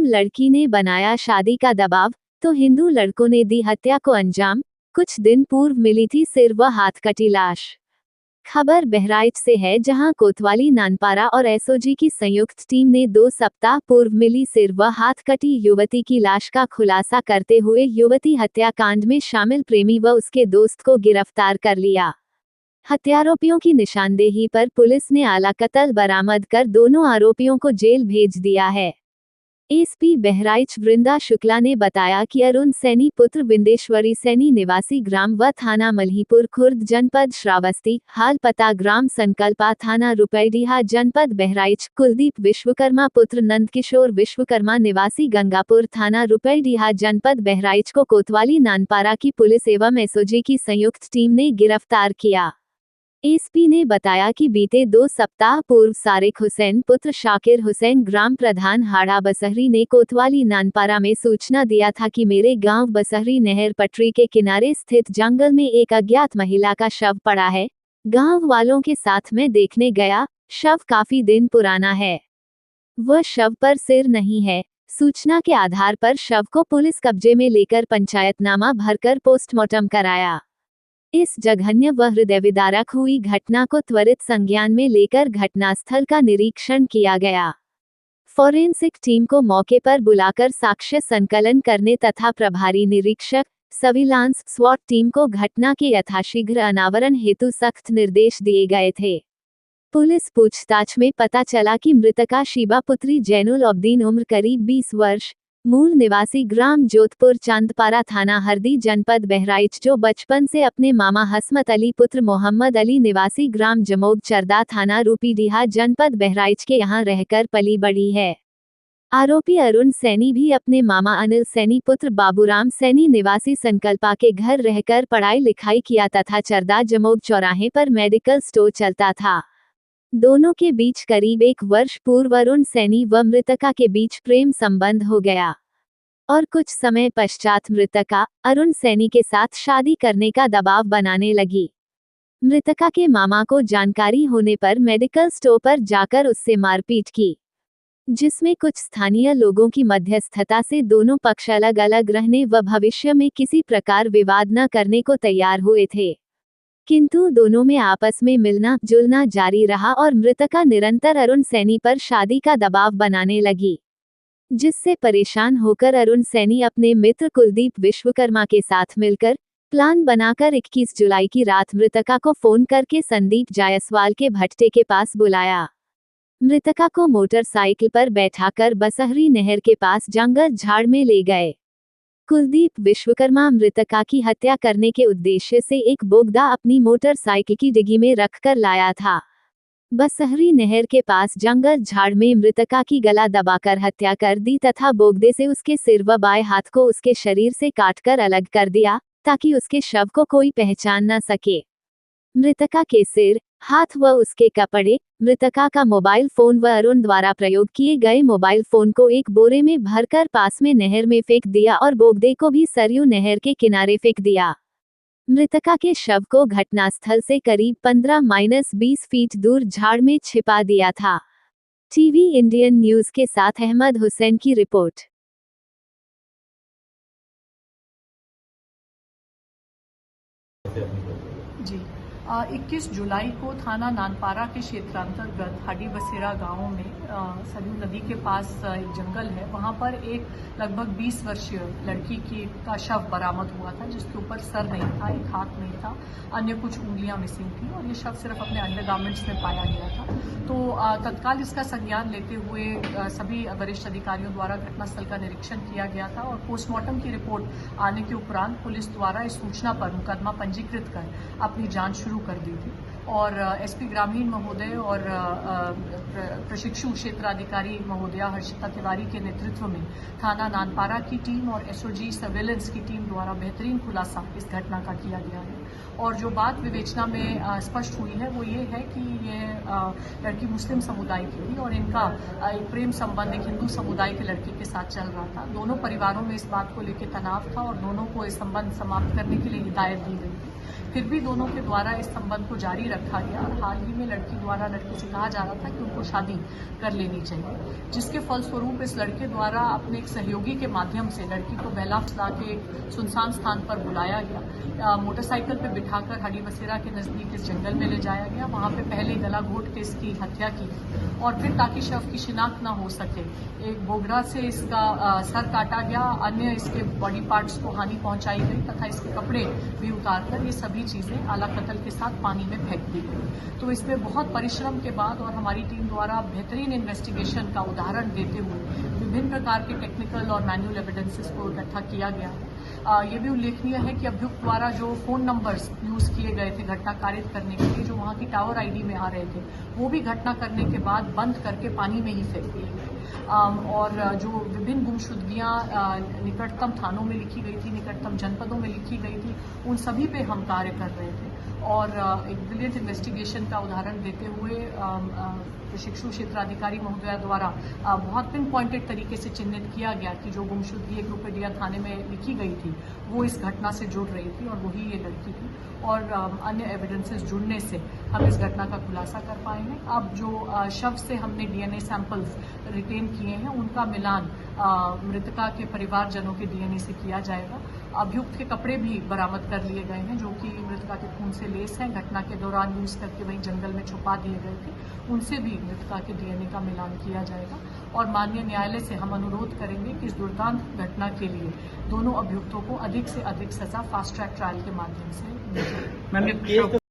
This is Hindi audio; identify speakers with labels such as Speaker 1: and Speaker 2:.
Speaker 1: लड़की ने बनाया शादी का दबाव, तो हिंदू लड़कों ने दी हत्या को अंजाम। कुछ दिन पूर्व मिली थी सिर व हाथ कटी लाश। खबर बहराइच से है, जहां कोतवाली नानपारा और एसओजी की संयुक्त टीम ने 2 सप्ताह पूर्व मिली सिर व हाथ कटी युवती की लाश का खुलासा करते हुए युवती हत्याकांड में शामिल प्रेमी व उसके दोस्त को गिरफ्तार कर लिया। हत्यारोपियों की निशानदेही पर पुलिस ने आला कत्ल बरामद कर दोनों आरोपियों को जेल भेज दिया है। एसपी बहराइच वृंदा शुक्ला ने बताया कि अरुण सैनी पुत्र विंदेश्वरी सैनी निवासी ग्राम व थाना मल्हीपुर खुर्द जनपद श्रावस्ती, हाल पता ग्राम संकल्पा थाना रुपैडीहा जनपद बहराइच, कुलदीप विश्वकर्मा पुत्र नंदकिशोर विश्वकर्मा निवासी गंगापुर थाना रुपैडीहा जनपद बहराइच को कोतवाली नानपारा की पुलिस एवं एसओजी की संयुक्त टीम ने गिरफ्तार किया। एसपी ने बताया कि बीते 2 सप्ताह पूर्व सारिक हुसैन पुत्र शाकिर हुसैन ग्राम प्रधान हाड़ा बसहरी ने कोतवाली नानपारा में सूचना दिया था कि मेरे गांव बसहरी नहर पटरी के किनारे स्थित जंगल में एक अज्ञात महिला का शव पड़ा है। गांव वालों के साथ मैं देखने गया। शव काफी दिन पुराना है। वह शव पर सिर नहीं है। सूचना के आधार पर शव को पुलिस कब्जे में लेकर पंचायतनामा भरकर पोस्टमार्टम कराया। इस जघन्य व हृदयविदारक हुई घटना को त्वरित संज्ञान में लेकर घटनास्थल का निरीक्षण किया गया। फोरेंसिक टीम को मौके पर बुलाकर साक्ष्य संकलन करने तथा प्रभारी निरीक्षक सर्विलांस स्वॉट टीम को घटना के यथाशीघ्र अनावरण हेतु सख्त निर्देश दिए गए थे। पुलिस पूछताछ में पता चला कि मृतका शीबा पुत्री जैनुल अब्दीन उम्र करीब 20 वर्ष, मूल निवासी ग्राम जोधपुर चांदपारा थाना हरदी जनपद बहराइच, जो बचपन से अपने मामा हसमत अली पुत्र मोहम्मद अली निवासी ग्राम जमोग चरदा थाना रूपीडीहा जनपद बहराइच के यहां रहकर पली बड़ी है। आरोपी अरुण सैनी भी अपने मामा अनिल सैनी पुत्र बाबूराम सैनी निवासी संकल्पा के घर रहकर पढ़ाई लिखाई किया तथा चरदा जमोग चौराहे पर मेडिकल स्टोर चलता था। दोनों के बीच करीब 1 वर्ष पूर्व अरुण सैनी व मृतका के बीच प्रेम संबंध हो गया और कुछ समय पश्चात मृतका अरुण सैनी के साथ शादी करने का दबाव बनाने लगी। मृतका के मामा को जानकारी होने पर मेडिकल स्टोर पर जाकर उससे मारपीट की, जिसमें कुछ स्थानीय लोगों की मध्यस्थता से दोनों पक्ष अलग अलग रहने व भविष्य में किसी प्रकार विवाद न करने को तैयार हुए थे, किंतु दोनों में आपस में मिलना जुलना जारी रहा और मृतका निरंतर अरुण सैनी पर शादी का दबाव बनाने लगी, जिससे परेशान होकर अरुण सैनी अपने मित्र कुलदीप विश्वकर्मा के साथ मिलकर प्लान बनाकर 21 जुलाई की रात मृतका को फोन करके संदीप जायसवाल के भट्टे के पास बुलाया। मृतका को मोटरसाइकिल पर बैठाकर बसहरी नहर के पास जंगल झाड़ में ले गए। कुलदीप विश्वकर्मा मृतका की हत्या करने के उद्देश्य से एक बोगदा अपनी मोटरसाइकिल की डिग्गी में रखकर लाया था। बसहरी नहर के पास जंगल झाड़ में मृतका की गला दबाकर हत्या कर दी तथा बोगदे से उसके सिर व बाएं हाथ को उसके शरीर से काटकर अलग कर दिया, ताकि उसके शव को कोई पहचान न सके। मृतका के सिर, हाथ व उसके कपड़े, मृतका का मोबाइल फोन व अरुण द्वारा प्रयोग किए गए मोबाइल फोन को एक बोरे में भरकर पास में नहर में फेंक दिया और बोगदे को भी सरयू नहर के किनारे फेंक दिया। मृतका के शव को घटनास्थल से करीब 15-20 फीट दूर झाड़ में छिपा दिया था। टीवी इंडियन न्यूज के साथ अहमद हुसैन की रिपोर्ट।
Speaker 2: जी 21 जुलाई को थाना नानपारा के क्षेत्रांतर्गत हाडी बसेरा गांव में सरयू नदी के पास एक जंगल है, वहां पर एक लगभग 20 वर्षीय लड़की का शव बरामद हुआ था, जिसके ऊपर सर नहीं था, एक हाथ नहीं था, अन्य कुछ उंगलियां मिसिंग थी और ये शव सिर्फ अपने अंडरगारमेंट्स में पाया गया था। तो तत्काल इसका संज्ञान लेते हुए सभी वरिष्ठ अधिकारियों द्वारा घटनास्थल का निरीक्षण किया गया था और पोस्टमार्टम की रिपोर्ट आने के उपरांत पुलिस द्वारा इस सूचना पर मुकदमा पंजीकृत कर अपनी जांच शुरू कर दी थी और एसपी ग्रामीण महोदय और प्रशिक्षु क्षेत्राधिकारी महोदया हर्षिता तिवारी के नेतृत्व में थाना नानपारा की टीम और एसओजी सर्वेलेंस की टीम द्वारा बेहतरीन खुलासा इस घटना का किया गया है। और जो बात विवेचना में स्पष्ट हुई है वो ये है कि ये लड़की मुस्लिम समुदाय की थी और इनका एक प्रेम संबंध एक हिंदू समुदाय के लड़के के साथ चल रहा था। दोनों परिवारों में इस बात को लेकर तनाव था और दोनों को इस संबंध समाप्त करने के लिए हिदायत दी गई थी। फिर भी दोनों के द्वारा इस संबंध को जारी रखा गया और हाल ही में लड़की द्वारा लड़के से कहा जा रहा था कि उनको शादी कर लेनी चाहिए, जिसके फलस्वरूप इस लड़के द्वारा अपने एक सहयोगी के माध्यम से लड़की को बहला फुसला के एक सुनसान स्थान पर बुलाया गया, मोटरसाइकिल पर बिठाकर हडी बसेरा के नज़दीक इस जंगल में ले जाया गया। वहाँ पे पहले गला घोट के इसकी हत्या की और फिर ताकि शव की शिनाख्त न हो सके एक बोगरा से इसका सर काटा गया, अन्य इसके बॉडी पार्ट्स को हानि पहुंचाई गई तथा इसके कपड़े भी उतारकर ये सभी चीज़ें आला कत्ल के साथ पानी में फेंक दी गई। तो इसमें बहुत परिश्रम के बाद और हमारी टीम द्वारा बेहतरीन इन्वेस्टिगेशन का उदाहरण देते हुए विभिन्न प्रकार के टेक्निकल और मैनुअल एविडेंसेस को इकट्ठा किया गया है। ये भी उल्लेखनीय है कि अभियुक्त द्वारा जो फ़ोन नंबर्स यूज़ किए गए थे घटना कारित करने के लिए, जो वहाँ की टावर आईडी में आ रहे थे, वो भी घटना करने के बाद बंद करके पानी में ही फेंक दिए गए। और जो विभिन्न गुमशुदगियाँ निकटतम थानों में लिखी गई थी, निकटतम जनपदों में लिखी गई थी, उन सभी पे हम कार्य कर रहे थे और एक ब्रिलियंट इन्वेस्टिगेशन का उदाहरण देते हुए प्रशिक्षु क्षेत्राधिकारी महोदया द्वारा बहुत पिन पॉइंटेड तरीके से चिन्हित किया गया कि जो गुमशुदगी एक रुपये थाने में लिखी गई थी वो इस घटना से जुड़ रही थी और वही ये लड़की थी और अन्य एविडेंसेस जुड़ने से हम इस घटना का खुलासा कर पाए हैं। अब जो शव से हमने डीएनए सैंपल्स रिटेन किए हैं उनका मिलान मृतका के परिवारजनों के डीएनए से किया जाएगा। अभियुक्त के कपड़े भी बरामद कर लिए गए हैं जो कि मृतका के खून से लेस हैं, घटना के दौरान यूज करके वहीं जंगल में छुपा दिए गए थे, उनसे भी मृतका के डीएनए का मिलान किया जाएगा और माननीय न्यायालय से हम अनुरोध करेंगे कि इस दुर्दांत घटना के लिए दोनों अभियुक्तों को अधिक से अधिक सजा फास्ट ट्रैक ट्रायल के माध्यम से मिले।